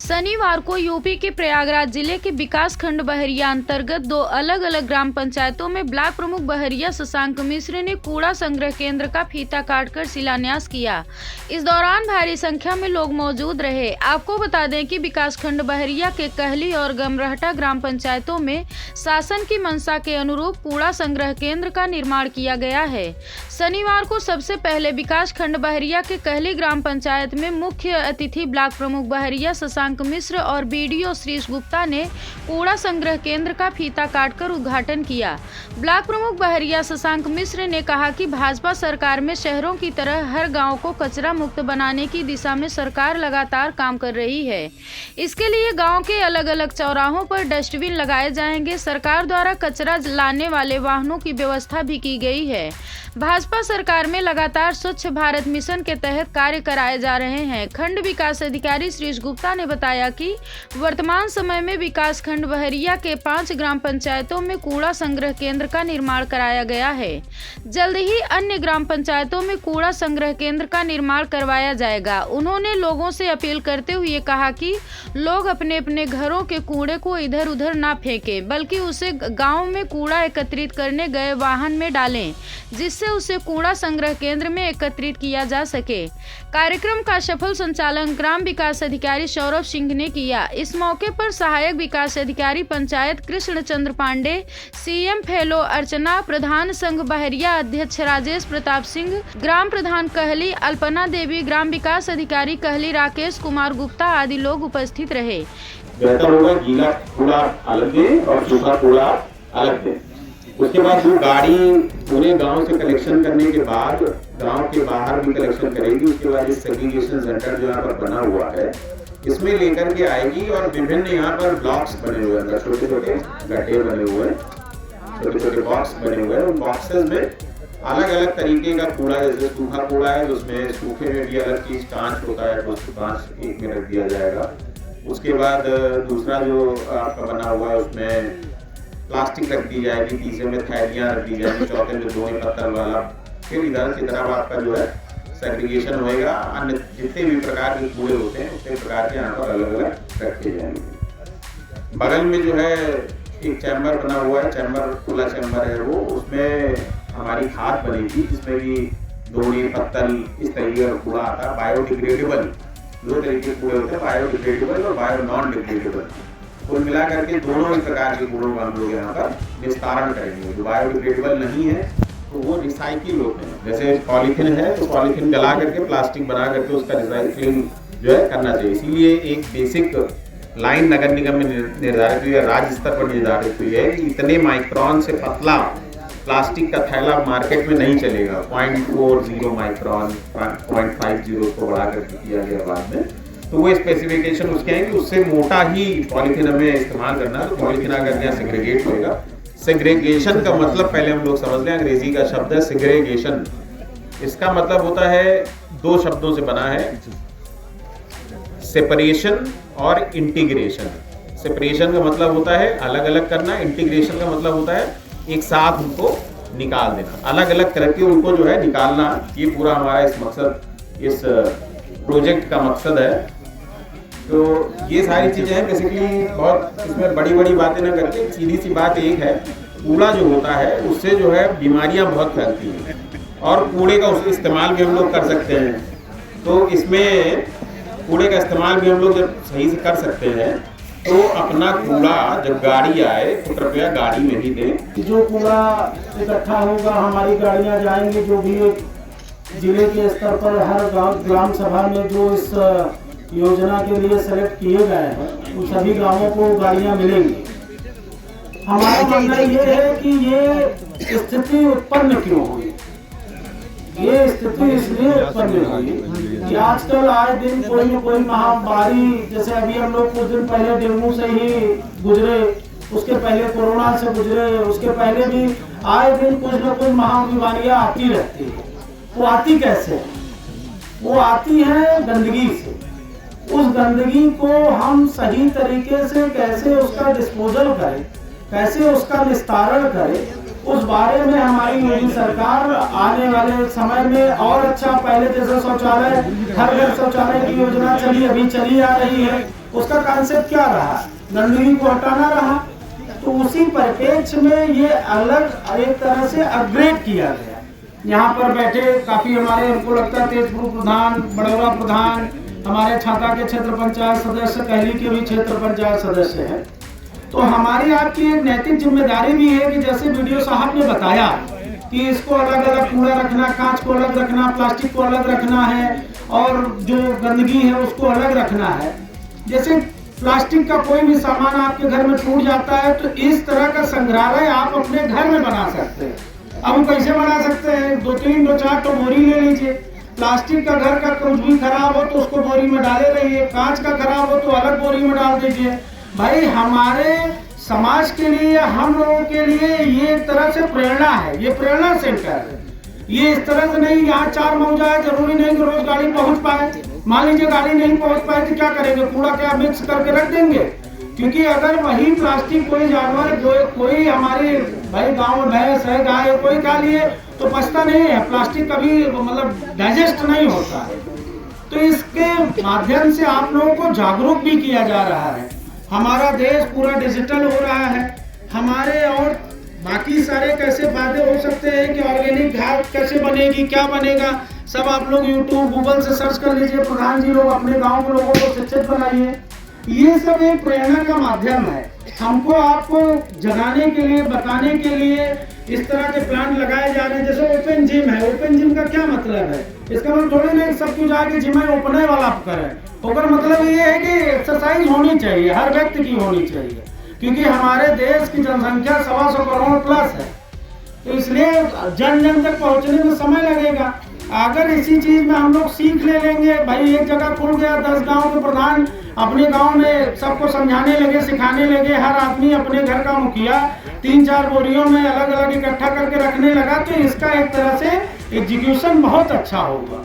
शनिवार को यूपी के प्रयागराज जिले के विकास खंड बहरिया अंतर्गत दो अलग अलग ग्राम पंचायतों में ब्लॉक प्रमुख बहरिया शशांक मिश्र ने कूड़ा संग्रह केंद्र का फीता काटकर शिलान्यास किया। इस दौरान भारी संख्या में लोग मौजूद रहे। आपको बता दें कि विकास खंड बहरिया के कहली और गमरहटा ग्राम पंचायतों में शासन की मंशा के अनुरूप कूड़ा संग्रह केंद्र का निर्माण किया गया है। शनिवार को सबसे पहले विकास खंड बहरिया के कहली ग्राम पंचायत में मुख्य अतिथि ब्लॉक प्रमुख बहरिया शशांक मिश्र और बीडीओ श्रीश गुप्ता ने कूड़ा संग्रह केंद्र का फीता काटकर उद्घाटन किया। ब्लॉक प्रमुख बहरिया शशांक मिश्र ने कहा कि भाजपा सरकार में शहरों की तरह हर गांव को कचरा मुक्त बनाने की दिशा में सरकार लगातार काम कर रही है। इसके लिए गांव के अलग अलग चौराहों पर डस्टबिन लगाए जाएंगे। सरकार द्वारा कचरा लाने वाले वाहनों की व्यवस्था भी की गई है। भाजपा सरकार में लगातार स्वच्छ भारत मिशन के तहत कार्य कराए जा रहे हैं। खंड विकास अधिकारी श्रीश गुप्ता ने बताया कि वर्तमान समय में विकास खंड बहरिया के 5 ग्राम पंचायतों में कूड़ा संग्रह केंद्र का निर्माण कराया गया है। जल्द ही अन्य ग्राम पंचायतों में कूड़ा संग्रह केंद्र का निर्माण करवाया जाएगा। उन्होंने लोगों से अपील करते हुए कहा कि लोग अपने अपने घरों के कूड़े को इधर उधर ना फेंकें, बल्कि उसे गाँव में कूड़ा एकत्रित करने गए वाहन में डालें, जिससे उसे कूड़ा संग्रह केंद्र में एकत्रित किया जा सके। कार्यक्रम का सफल संचालन ग्राम विकास अधिकारी सौरभ सिंह ने किया। इस मौके पर सहायक विकास अधिकारी पंचायत कृष्ण चंद्र पांडे, सीएम फेलो अर्चना, प्रधान संघ बहरिया अध्यक्ष राजेश प्रताप सिंह, ग्राम प्रधान कहली अल्पना देवी, ग्राम विकास अधिकारी कहली राकेश कुमार गुप्ता आदि लोग उपस्थित रहे। बेहतर होगा गीला कूड़ा अलग दें और सूखा कूड़ा अलग दें। उसके बाद वो गाड़ी पूरे गांव से कलेक्शन करने के बाद गांव के बाहर भी कलेक्शन करेगी। उसके बाद सेग्रीगेशन सेंटर जो यहाँ पर बना हुआ है इसमें लेकर के आएगी और विभिन्न यहाँ पर ब्लॉक्स बने हुए हैं, छोटे छोटे गड्ढे बने हुए हैं, छोटे छोटे बॉक्स बने हुए हैं। उन बॉक्सेस में अलग अलग तरीके का कूड़ा, जैसे सूखा कूड़ा है उसमें सूखे में भी अलग चीज कांच होता है तो उसको कांच एक में रख दिया जाएगा। उसके बाद दूसरा जो आपका बना हुआ है उसमें प्लास्टिक रख दी जाएगी, तीसरे में थैलियां रख दी जाएगी, चौथे में दोने पत्थर वाला, फिर इधर की तरफ आपका जो है सेग्रीगेशन होएगा। अन्य जितने भी प्रकार के कूड़े होते हैं उतने प्रकार के यहाँ पर अलग अलग रखे जाएंगे। बगल में जो है एक चैम्बर बना हुआ है, चैम्बर खुला चैम्बर है वो, उसमें हमारी खाद बनेगी जिसमें भी दोने पत्तल इस तरीके का कूड़ा आता है। बायोडिग्रेडेबल दो तरीके के कूड़े होते हैं, बायोडिग्रेडेबल और बायो नॉन डिग्रेडेबल। कुल मिला करके दोनों ही प्रकार के कूड़ों का हम लोग यहाँ पर निस्तारण करेंगे। जो बायोडिग्रेडेबल नहीं है तो वो रिसाइकिल होते हैं, जैसे पॉलीथीन है तो पॉलीथीन गला करके प्लास्टिक बना करके उसका रिसाइकलिंग जो है करना चाहिए। इसीलिए एक बेसिक लाइन नगर निगम में निर्धारित हुई है, राज्य स्तर पर निर्धारित हुई है कि इतने माइक्रोन से पतला प्लास्टिक का थैला मार्केट में नहीं चलेगा। 0.40 माइक्रोन 0.50 को बढ़ा करके किया गया बाद में, तो वो स्पेसिफिकेशन उसके हैं कि उससे मोटा ही पॉलीथीन हमें इस्तेमाल करना है। तो पॉलीथीन अगर यहाँ सेग्रीगेट होएगा, सेग्रीगेशन का मतलब पहले हम लोग समझ लें, अंग्रेजी का शब्द है सेग्रीगेशन। इसका मतलब होता है दो शब्दों से बना है, सेपरेशन और इंटीग्रेशन। सेपरेशन का मतलब होता है अलग अलग करना, इंटीग्रेशन का मतलब होता है एक साथ उनको निकाल देना, अलग अलग करके उनको जो है निकालना। ये पूरा हमारा इस मकसद, इस प्रोजेक्ट का मकसद है। तो ये सारी चीजें हैं बेसिकली, बहुत इसमें बड़ी बड़ी बातें ना करके सीधी सी बात एक है, कूड़ा जो होता है उससे जो है बीमारियां बहुत फैलती हैं और कूड़े का इस्तेमाल भी हम लोग कर सकते हैं। तो इसमें कूड़े का इस्तेमाल भी हम लोग जब सही से कर सकते हैं तो अपना कूड़ा जब गाड़ी आए तो कृपया गाड़ी में ही दें। जो कूड़ा इकट्ठा होगा हमारी गाड़ियां जाएंगी, जो भी जिले के स्तर पर हर गांव ग्राम सभा में जो इस योजना के लिए सेलेक्ट किए गए हैं उन सभी गांवों को गाड़ियां मिलेंगी। हमारा मानना ये है कि ये स्थिति उत्पन्न क्यों हुई। ये स्थिति इसलिए उत्पन्न हुई कि आजकल आए दिन कोई न कोई महामारी, जैसे अभी हम लोग कुछ दिन पहले डेंगू से ही गुजरे, उसके पहले कोरोना से गुजरे, उसके पहले भी आए दिन कुछ न कुछ महाबीमारियां आती रहती है। वो आती कैसे है? वो आती है गंदगी से। उस गंदगी को हम सही तरीके से कैसे उसका डिस्पोजल करें, कैसे उसका निस्तारण करें, उस बारे में हमारी योगी सरकार आने वाले समय में और अच्छा, पहले जैसे शौचालय हर घर शौचालय की योजना चली, अभी चली आ रही है, उसका कॉन्सेप्ट क्या रहा, गंदगी को हटाना रहा। तो उसी परिप्रेक्ष्य में ये अलग एक तरह से अपग्रेड किया गया। यहाँ पर बैठे काफी हमारे, हमको लगता है तेजपुर प्रधान, बड़ौरा प्रधान, हमारे छाता के क्षेत्र पंचायत सदस्य, कहली के भी क्षेत्र पंचायत सदस्य हैं। तो हमारी आपकी एक नैतिक जिम्मेदारी भी है कि जैसे वीडियो साहब ने बताया कि इसको अलग अलग कूड़ा रखना, कांच को अलग रखना, प्लास्टिक को अलग रखना है और जो गंदगी है उसको अलग रखना है। जैसे प्लास्टिक का कोई भी सामान आपके घर में टूट जाता है तो इस तरह का संग्रहालय आप अपने घर में बना सकते हैं। अब हम कैसे बना सकते हैं, 2-4 तो बोरी ले लीजिए। प्लास्टिक का घर का कुछ भी खराब हो तो उसको बोरी में डाले रहिए, कांच का खराब हो तो अलग बोरी में डाल दीजिए। भाई हमारे समाज के लिए, हम लोगों के लिए ये एक तरह से प्रेरणा है, ये प्रेरणा सेंटर है। ये इस तरह से नहीं यहाँ 4 मौजा है, जरूरी नहीं कि रोज गाड़ी पहुंच पाए। मान लीजिए गाड़ी नहीं पहुंच पाए तो क्या करेंगे, कूड़ा क्या मिक्स करके रख देंगे? क्योंकि अगर वही प्लास्टिक कोई जानवर, कोई हमारे भाई गांव में भैंस है, गाय है, कोई खा लिए तो पचता नहीं है, प्लास्टिक कभी मतलब डाइजेस्ट नहीं होता। तो इसके माध्यम से आप लोगों को जागरूक भी किया जा रहा है। हमारा देश पूरा डिजिटल हो रहा है, हमारे और बाकी सारे कैसे फायदे हो सकते हैं कि ऑर्गेनिक खाद कैसे बनेगी, क्या बनेगा, सब आप लोग यूट्यूब गूगल से सर्च कर लीजिए। प्रधान जी लोग अपने गांव के लोगों को शिक्षित बनाइए। ये सब एक प्रेरणा का माध्यम है। हमको आपको जगाने के लिए, बताने के लिए इस तरह के प्लांट लगाए जा रहे हैं। जैसे ओपन जिम है, ओपन जिम का क्या मतलब है? इसका मतलब थोड़ी नहीं सब कुछ आके जिम में ओपन वाला करें। ओकर मतलब ये है कि एक्सरसाइज होनी चाहिए, हर व्यक्ति की होनी चाहिए, क्योंकि हमारे देश की जनसंख्या 125 करोड़ प्लस है। तो इसलिए जन जन तक पहुंचने में समय लगेगा। अगर इसी चीज में हम लोग सीख ले लेंगे, भाई एक जगह खुल गया, 10 गांव के प्रधान अपने गांव में सबको समझाने लगे, सिखाने लगे, हर आदमी अपने घर का मुखिया 3-4 बोरियों में अलग अलग इकट्ठा करके रखने लगा, तो इसका एक तरह से एग्जीक्यूशन बहुत अच्छा होगा।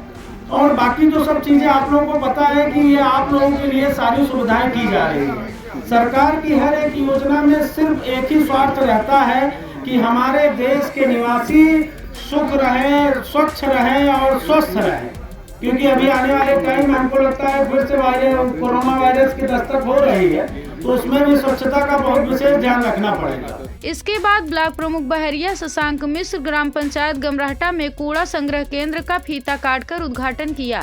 और बाकी जो सब चीजें आप लोगों को पता है कि ये आप लोगों के लिए सारी सुविधाएं की जा रही है। सरकार की हर एक योजना में सिर्फ एक ही स्वार्थ रहता है कि हमारे देश के निवासी सुख रहे, स्वच्छ रहे और स्वस्थ रहे। क्योंकि अभी आने वाले टाइम में हमको लगता है फिर से कोरोना वायरस की दस्तक हो रही है, तो उसमें भी स्वच्छता का बहुत विशेष ध्यान रखना पड़ेगा। इसके बाद ब्लॉक प्रमुख बहरिया शशांक मिश्र ग्राम पंचायत गमराहटा में कूड़ा संग्रह केंद्र का फीता काटकर उद्घाटन किया।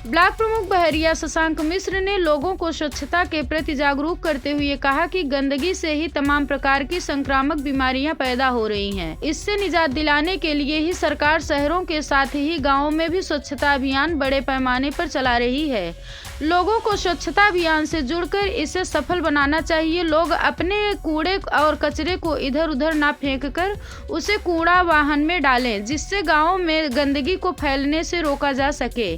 ब्लॉक प्रमुख बहरिया शशांक मिश्र ने लोगों को स्वच्छता के प्रति जागरूक करते हुए कहा कि गंदगी से ही तमाम प्रकार की संक्रामक बीमारियां पैदा हो रही हैं। इससे निजात दिलाने के लिए ही सरकार शहरों के साथ ही गाँवों में भी स्वच्छता अभियान बड़े पैमाने पर चला रही है। लोगों को स्वच्छता अभियान से जुड़कर इसे सफल बनाना चाहिए। लोग अपने कूड़े और कचरे को इधर उधर ना फेंककर उसे कूड़ा वाहन में डालें, जिससे गांव में गंदगी को फैलने से रोका जा सके।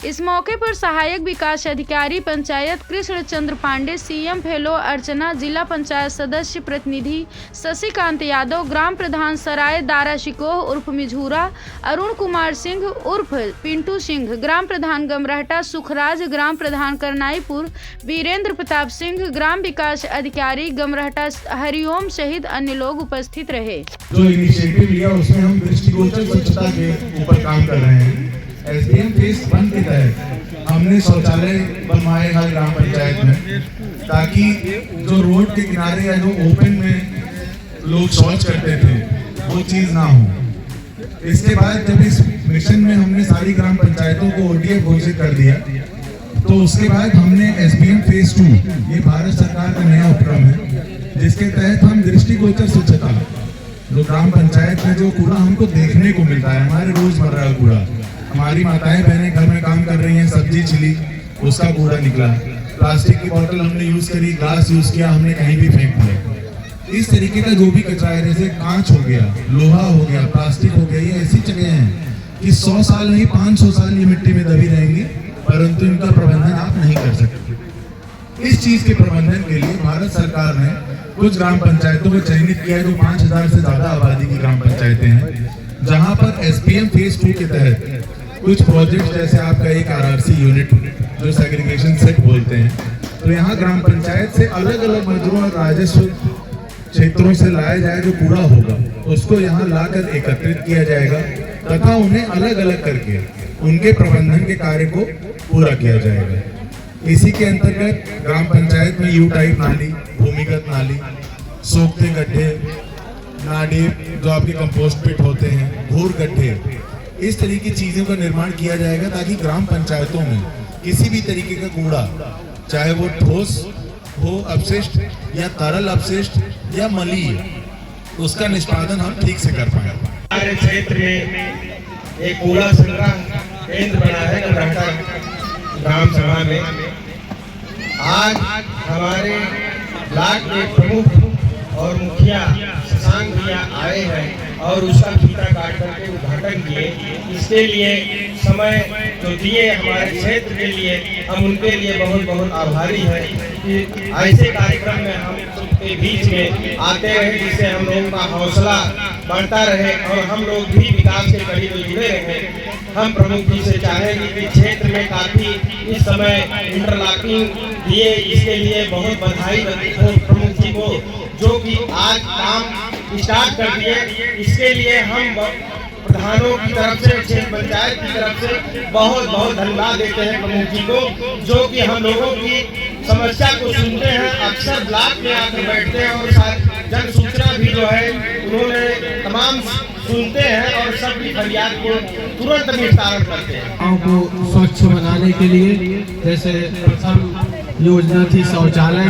इस मौके पर सहायक विकास अधिकारी पंचायत कृष्ण चंद्र पांडे, सीएम फेलो अर्चना, जिला पंचायत सदस्य प्रतिनिधि शशिकांत यादव, ग्राम प्रधान सराय दारा शिकोह उर्फ मिझूरा, अरुण कुमार सिंह उर्फ पिंटू सिंह, ग्राम प्रधान गमराहटा सुखराज, ग्राम प्रधान करनाईपुर वीरेंद्र प्रताप सिंह, ग्राम विकास अधिकारी गमराहटा हरिओम सहित अन्य लोग उपस्थित रहे। जो इनिशिएटिव लिया उसमें हम दृष्टिगोचर स्वच्छता के ऊपर काम कर रहे हैं। एसडीएम फेज 1 के तहत हमने शौचालय बनवाए हर ग्राम पंचायत में, ताकि जो रोड के किनारे या जो ओपन में लोग शौच करते थे वो चीज ना हो। इसके बाद जब इस मिशन में हमने सारी ग्राम पंचायतों को ओडीएफ घोषित कर दिया, तो उसके बाद हमने एसबीएम फेज 2, ये भारत सरकार का नया उपक्रम है, जिसके तहत हम दृष्टिगोचर स्वच्छता, जो ग्राम पंचायत में जो कूड़ा हमको देखने को मिलता है, हमारे रोजमर्रा का कूड़ा, हमारी माताएं बहनें घर में काम कर रही हैं, सब्जी छिली उसका कूड़ा निकला, प्लास्टिक की बोतल हमने यूज करी, ग्लास यूज किया, हमने कहीं भी फेंक दिया। इस तरीके का जो भी कचरा है, जैसे कांच हो गया, लोहा हो गया, प्लास्टिक हो गया, ये ऐसी जगह हैं कि 100 साल नहीं 500 साल ये मिट्टी में दबी रहेंगी, परंतु इनका प्रबंधन आप नहीं कर सकते। इस चीज के प्रबंधन के लिए भारत सरकार ने कुछ ग्राम पंचायतों को चयनित किया, जो 5000 से ज्यादा आबादी की ग्राम पंचायतें हैं, जहां पर एसपीएम फेज 2 के तहत कुछ प्रोजेक्ट, जैसे आपका एक आरआरसी यूनिट जो सेग्रीगेशन सेट बोलते हैं, तो यहाँ ग्राम पंचायत से अलग अलग मजदूरों और राजस्व क्षेत्रों से लाया जाए जो कूड़ा होगा, उसको यहाँ लाकर एकत्रित किया जाएगा तथा उन्हें अलग अलग करके उनके प्रबंधन के कार्य को पूरा किया जाएगा। इसी के अंतर्गत ग्राम पंचायत में यू टाइप नाली, भूमिगत नाली, सोखते गड्ढे, नाडे जो आपके कंपोस्ट पिट होते हैं, घूर गड्ढे, इस तरह की चीज़ों का निर्माण किया जाएगा ताकि ग्राम पंचायतों में किसी भी तरीके का कूड़ा, चाहे वो ठोस हो अपशिष्ट या तरल अपशिष्ट या मलीय, उसका निष्पादन हम ठीक से कर पाए। हमारे क्षेत्र में एक कूड़ा संग्रह केंद्र बना है कलहटा ग्राम सभा में। आज हमारे ब्लॉक के प्रमुख और मुखिया शशांक भैया आए हैं और उसका फीता काट करके उद्घाटन किए। इसके लिए समय जो दिए हमारे क्षेत्र के लिए, हम उनके लिए बहुत बहुत आभारी हैं कि ऐसे कार्यक्रम में हम सबके बीच में आते रहे, जिससे हम लोगों का हौसला बढ़ता रहे और हम लोग भी विकास के कड़ी में जुड़े रहे। हम प्रमुख जी से चाहेंगे कि क्षेत्र में काफ़ी इस समय इंटरलॉकिंग दिए, इसके लिए बहुत बधाई हो प्रमुख जी को, जो कि आज काम स्टार्ट कर दिए। इसके लिए हम प्रधानों की तरफ से, क्षेत्र पंचायत की तरफ से बहुत बहुत धन्यवाद देते हैं प्रमुख जी को, जो कि हम लोगों की समस्या को सुनते हैं, अक्सर ब्लॉक में आकर बैठते हैं और जन सूचना भी जो है उन्होंने तमाम सुनते हैं और सबकी फरियाद को तुरंत निस्तारण करते हैं। गाँव को स्वच्छ बनाने के लिए जैसे प्रथम योजना थी शौचालय,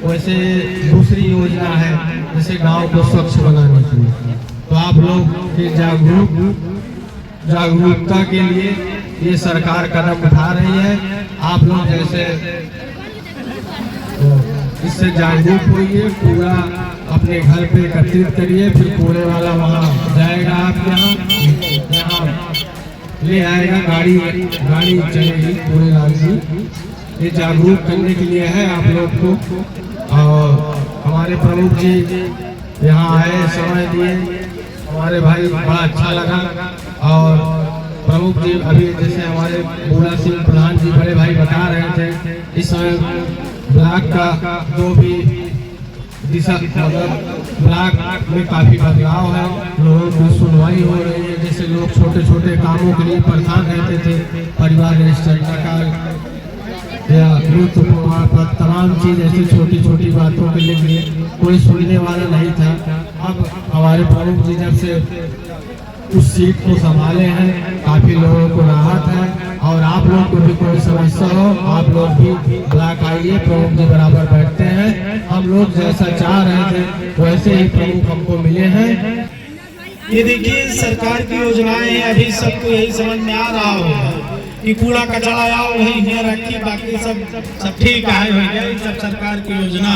वैसे दूसरी योजना है जैसे गांव को स्वच्छ बनाने की। तो आप लोग के जागरूकता के लिए ये सरकार कदम उठा रही है। आप लोग जैसे इससे जागरूक होइए, कूड़ा अपने घर पे एकत्रित करिए, फिर कूड़े वाला वहाँ जाएगा, आपके यहाँ ले आएगा, गाड़ी चलेगी कूड़े वाली। ये जागरूक करने के लिए है आप लोग को। और हमारे प्रमुख जी यहाँ आए, समय दिए, हमारे भाई बड़ा अच्छा लगा। और प्रमुख जी अभी जैसे हमारे बूढ़ा सिंह प्रधान जी बड़े भाई बता रहे थे, इस समय ब्लॉक का जो भी दिशा ब्लॉक में काफ़ी बदलाव है, लोगों की सुनवाई हो रही है। जैसे लोग छोटे छोटे कामों के लिए परेशान रहते थे, परिवार रजिस्टर का या यूथ प्रमाण पत्र, तमाम चीज़ ऐसी छोटी छोटी बातों के लिए कोई सुनने वाला नहीं था। अब हमारे प्रमुख जी जब से उस सीट को संभाले हैं, काफ़ी लोगों को राहत है। और आप लोग को भी कोई समस्या हो, आप लोग भी ब्लॉक आइए, प्रमुख जी बराबर बैठते हैं। हम लोग जैसा चाह रहे थे वैसे ही प्रमुख हमको मिले हैं। ये देखिए सरकार की योजनाएं अभी सबको यही समझ में आ रहा होगा कि कूड़ा कचरा आओ वही है रखी, बाकी सब ठीक है हो गया, सब सरकार की योजना।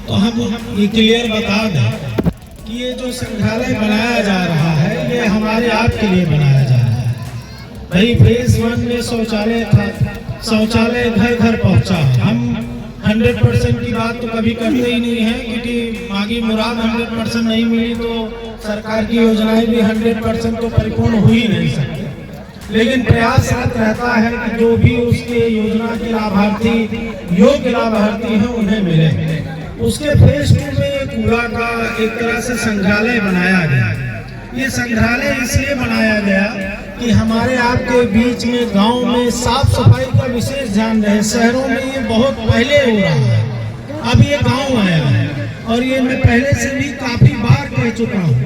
तो हम ये क्लियर बता दें कि ये जो संग्रहालय बनाया जा रहा है ये हमारे आपके लिए बनाया जा रहा है। भाई फेज 1 में शौचालय था, शौचालय घर घर पहुंचा। हम 100% की बात तो कभी करते ही नहीं है, क्योंकि मांगी मुराद 100% नहीं मिली तो सरकार की योजनाएं भी 100% तो परिपूर्ण हो ही नहीं सकती। लेकिन प्रयासरत रहता है कि जो भी उसके योजना के लाभार्थी, योग्य लाभार्थी हैं, उन्हें मिले। उसके फेज 2 में कूड़ा का एक तरह से संग्रहालय बनाया गया। ये संग्रहालय इसलिए बनाया गया कि हमारे आपके बीच में गांव में साफ सफाई का विशेष ध्यान रहे। शहरों में ये बहुत पहले हो रहा है, अब ये गांव आया है। और ये मैं पहले से भी काफी बार कह चुका हूँ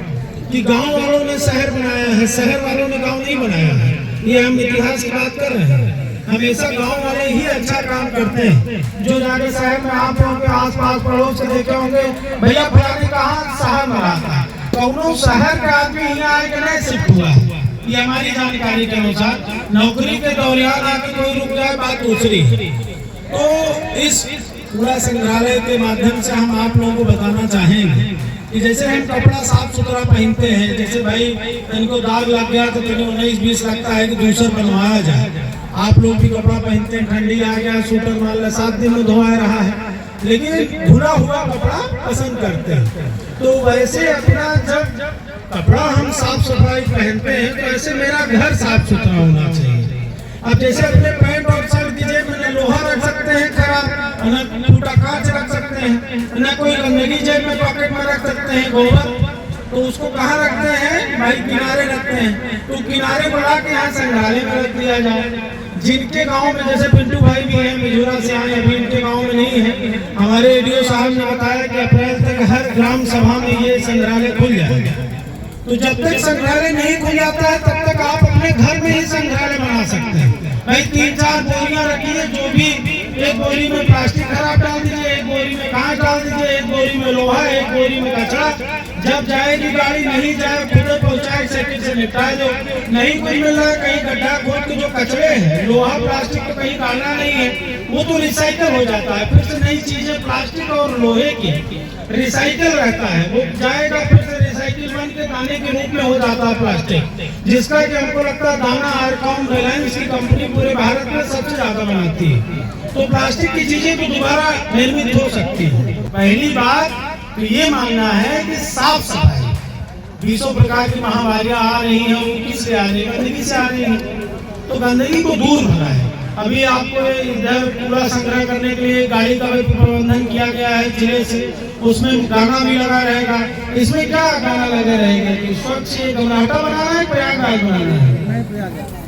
कि गांव वालों ने शहर बनाया है, शहर वालों ने गांव नहीं बनाया है। ये हम इतिहास की बात कर रहे हैं। हमेशा गांव वाले ही अच्छा काम करते हैं। जो जाके शहर में आप लोगों के आसपास पड़ोस से देखे होंगे, भैया फलाने कहाँ शहर में रहा था, कौनो शहर का आदमी यहाँ आके नहीं शिफ्ट हुआ है। ये हमारी जानकारी के अनुसार नौकरी के दौरान आके कोई रुक जाए, बात दूसरी। तो इस कूड़ा संग्रहालय के माध्यम से हम आप लोगों को बताना चाहेंगे कि जैसे हम कपड़ा साफ सुथरा पहनते हैं, जैसे भाई इनको दाग लग गया तो 19-20 लगता है कि दूसरा बनवाया जाए। आप लोग भी कपड़ा पहनते हैं, ठंडी आ गया, स्वेटर मान लो 7 दिन में धोया रहा है, लेकिन धुला हुआ कपड़ा पसंद करते हैं। तो वैसे अपना जब कपड़ा हम साफ सफाई पहनते हैं तो ऐसे मेरा घर साफ सुथरा होना चाहिए। अब जैसे अपने पैंट और शर्ट की जेब में लोहा रख सकते हैं खराब, न टूटा कांच रख सकते हैं, न कोई गंदगी जेब में पॉकेट में रख सकते हैं, गोबर, तो उसको कहाँ रखते हैं भाई? किनारे रखते हैं। तो किनारे बढ़ा के यहाँ संग्रहालय में रख दिया जाए। जिनके गांव में, जैसे पिंटू भाई भी हैं मिजोरा से आए, अभी इनके गांव में नहीं है, हमारे एडीओ साहब ने बताया कि अप्रैल तक हर ग्राम सभा में ये संग्रहालय खुल जाएगा। तो जब तक संग्रहालय नहीं खुल जाता है तब तक आप अपने घर में ही संग्रहालय बना सकते हैं। भाई 3-4 बोरियां रखिए, जो भी एक बोरी में प्लास्टिक खराब डाल दीजिए, एक बोरी में कांच डाल दीजिए, एक बोरी में लोहा, एक बोरी में कचरा। जब जाएगी गाड़ी, नहीं जाए खुद पहुंचाए, साइकिल से निपटा दो। नहीं कोई मिल रहा है, कहीं गड्ढा खोद के जो कचरे हैं, लोहा प्लास्टिक तो कहीं डालना नहीं है, वो तो रिसाइकल हो जाता है। फिर से नई चीजें प्लास्टिक और लोहे की रिसाइकल रहता है, वो जाएगा फिर से रिसाइकिल बन के दाने के रूप में हो जाता है प्लास्टिक, जिसका कि हमको लगता है दाना आरकॉम रिलायंस की कंपनी पूरे भारत में सबसे ज्यादा बनाती है। तो प्लास्टिक की चीजें तो दोबारा निर्मित हो सकती है। पहली बात तो ये मानना है कि साफ सफाई, 20 प्रकार की महामारियां आ रही हैं, वो किससे आ रही है? गंदगी से आ रही है। तो गंदगी को दूर भगा है। अभी आपको इधर कूड़ा संग्रह करने के लिए गाड़ी का भी प्रबंधन किया गया है जिले से, उसमें गाना भी लगा रहेगा। इसमें क्या गाना लगे रहेगा कि स्वच्छ गमनाहटा बनाना है, प्रयागराज बनाना है?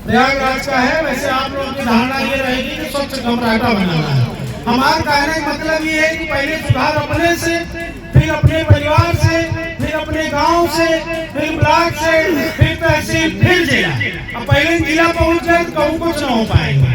प्रयागराज का है। वैसे आप लोगों की धारणा ये रहेगी कि स्वच्छ गमनाहटा बनाना है। हमारा कहने का मतलब ये है कि पहले सुधार अपने से, फिर अपने परिवार से, फिर अपने गांव से, फिर ब्लॉक से, फिर तहसील, फिर जिला। अब पहले जिला पहुंच जाए तो कहूँ कुछ न हो पाएगा।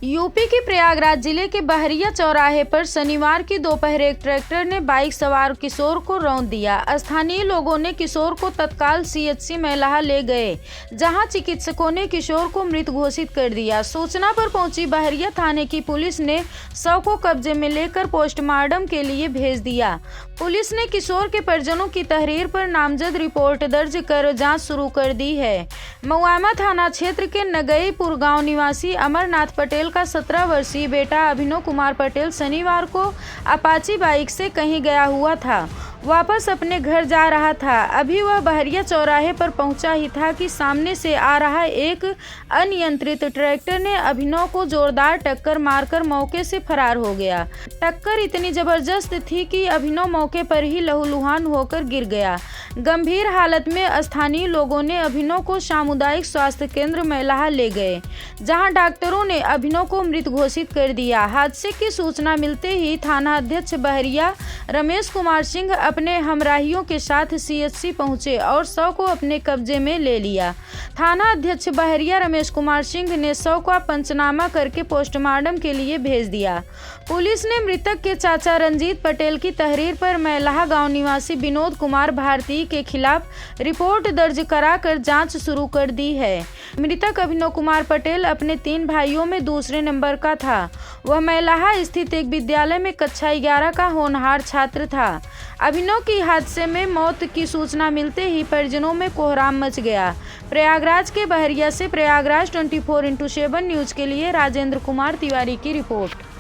यूपी के प्रयागराज जिले के बहरिया चौराहे पर शनिवार की दोपहर एक ट्रैक्टर ने बाइक सवार किशोर को रौंद दिया। स्थानीय लोगों ने किशोर को तत्काल सीएचसी मैलाहा ले गए, जहां चिकित्सकों ने किशोर को मृत घोषित कर दिया। सूचना पर पहुंची बहरिया थाने की पुलिस ने शव को कब्जे में लेकर पोस्टमार्टम के लिए भेज दिया। पुलिस ने किशोर के परिजनों की तहरीर पर नामजद रिपोर्ट दर्ज कर जांच शुरू कर दी है। मवामा थाना क्षेत्र के नगईपुर गांव निवासी अमरनाथ पटेल का 17 वर्षीय बेटा अभिनव कुमार पटेल शनिवार को अपाची बाइक से कहीं गया हुआ था। वापस अपने घर जा रहा था। अभी वह बहरिया चौराहे पर पहुंचा ही था कि सामने से आ रहा एक अनियंत्रित ट्रैक्टर ने अभिनव को जोरदार टक्कर मारकर मौके से फरार हो गया। टक्कर इतनी जबरदस्त थी कि अभिनव मौके पर ही लहूलुहान होकर गिर गया। गंभीर हालत में स्थानीय लोगों ने अभिनव को सामुदायिक स्वास्थ्य केंद्र मैलाहा ले गए, जहां डॉक्टरों ने अभिनव को मृत घोषित कर दिया। हादसे की सूचना मिलते ही थाना अध्यक्ष बहरिया रमेश कुमार सिंह अपने हमराहियों के साथ सीएचसी पहुंचे और शव को अपने कब्जे में ले लिया। थाना अध्यक्ष बहरिया रमेश कुमार सिंह ने शव का पंचनामा करके पोस्टमार्टम के लिए भेज दिया। पुलिस ने मृतक के चाचा रंजीत पटेल की तहरीर पर मैलाहा गांव निवासी विनोद कुमार भारती के खिलाफ रिपोर्ट दर्ज कराकर जांच शुरू कर दी है। मृतक अभिनव कुमार पटेल अपने 3 भाइयों में दूसरे नंबर का था। वह मैलाहा स्थित एक विद्यालय में कक्षा 11 का होनहार छात्र था। अभिनव की हादसे में मौत की सूचना मिलते ही परिजनों में कोहराम मच गया। प्रयागराज के बहरिया से प्रयागराज 24x7 न्यूज के लिए राजेंद्र कुमार तिवारी की रिपोर्ट।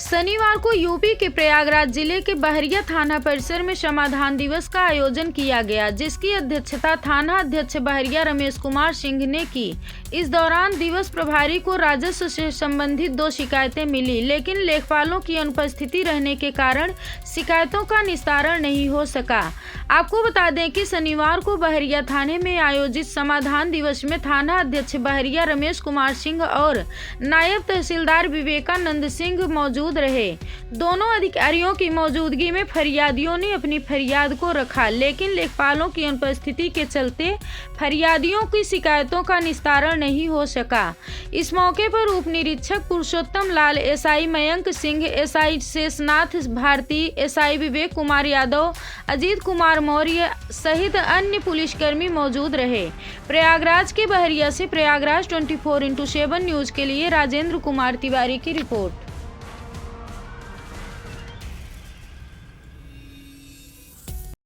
शनिवार को यूपी के प्रयागराज जिले के बहरिया थाना परिसर में समाधान दिवस का आयोजन किया गया, जिसकी अध्यक्षता थाना अध्यक्ष बहरिया रमेश कुमार सिंह ने की। इस दौरान दिवस प्रभारी को राजस्व से संबंधित 2 शिकायतें मिली, लेकिन लेखपालों की अनुपस्थिति रहने के कारण शिकायतों का निस्तारण नहीं हो सका। आपको बता दें कि शनिवार को बहरिया थाने में आयोजित समाधान दिवस में थाना अध्यक्ष बहरिया रमेश कुमार सिंह और नायब तहसीलदार विवेकानंद सिंह मौजूद रहे। दोनों अधिकारियों की मौजूदगी में फरियादियों ने अपनी फरियाद को रखा, लेकिन लेखपालों की अनुपस्थिति के चलते फरियादियों की शिकायतों का निस्तारण नहीं हो सका। इस मौके पर उप निरीक्षक Purushottam Lal, SI Mayank Singh, SI Sheshnath Bharti, SI Vivek Kumar Yadav, Ajit Kumar Maurya सहित अन्य पुलिसकर्मी मौजूद रहे। प्रयागराज के बहरिया से प्रयागराज 24x7 न्यूज के लिए राजेंद्र कुमार तिवारी की रिपोर्ट।